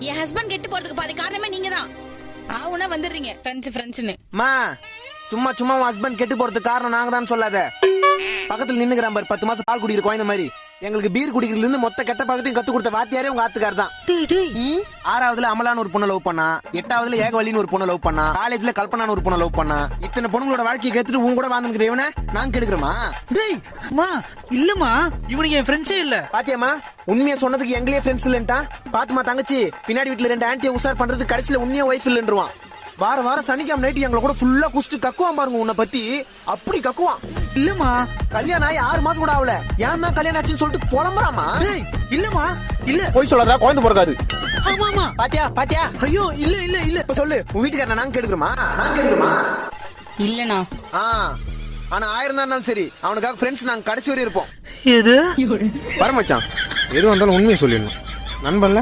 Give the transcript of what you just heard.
என் husband கெட்டு போறதுக்கு பாதி காரணமே நீங்க தான். ஆவுனா வந்துடுறீங்க ஃப்ரெண்ட்ஸ்னு. மா சும்மா சும்மா உன் ஹஸ்பண்ட் கெட்டு போறதுக்கு காரணம் நாங்க தான் சொல்லாத. பக்கத்துல நின்னுக்கிறான் பாரு 10 மாசம் பால் குடிக்கிற குழந்தை மாதிரி. எங்களுக்கு பீர் குடிக்கிறதுல இருந்து மொத்த கெட்ட பழக்கத்தையும் கத்து கொடுத்த வாத்தியாரே உங்க ஆத்துக்கார் தான். 6வதுல அமலான்னு ஒரு பொண்ணை லவ் பண்ணா, 8வதுல ஏகவலின்னு ஒரு பொண்ணை லவ் பண்ணா, காலேஜ்ல கல்பனான்னு ஒரு பொண்ணை லவ் பண்ணா. இத்தனை பொண்ணுங்களோட வாழ்க்கையை கெடுத்துட்டு உங்க கூட வாழ்ந்துக்கிற இவனை நாங்க கெடுக்கிறோமா? டேய் மா இல்லம்மா, இவனுக்கு என் ஃப்ரெண்ட்ஸே இல்ல. பாத்தியாமா உண்மையா சொன்னதுக்கு எங்களே ஃப்ரெண்ட்ஸ் இல்லன்ட்டா. பாத்துமா தங்கச்சி பின்னாடி வீட்டுல 2 ஆன்ட்டியை உசார் பண்றது கடைசியில உண்மையா ஒய்ஃப் இல்லன்றுவான். வாரம் சனிக்கிழமை நைட்டு எங்களை கூட ஃபுல்லா குடிச்சிட்டு கக்குவான் பாருங்க உன்னை பத்தி. அப்படி கக்குவான். இல்லம்மா கல்யாணம் ஆகி 6 மாசம் கூட ஆகல, ஏன் தான் கல்யாணம் ஆச்சுன்னு சொல்லிட்டு புலம்புறாமா? டேய் இல்லம்மா இல்ல. போய் சொல்றா குழந்தை பிறக்காது. ஆமாமா பாத்தியா ஐயோ இல்ல இல்ல இல்ல. இப்ப சொல்லு உன் வீட்டுக்காரன நாங்க கெடுக்கிறோமா? நாங்க கெடுக்கிறோமா? இல்லனா ஆனா 1000 தான் இருந்தாலும் சரி அவனுக்காக ஃப்ரெண்ட்ஸ் நாங்க கடைசி வரை இருப்போம். எது வரமச்சான் எது வந்தாலும் உண்மையை சொல்லிடணும். நண்பன்ல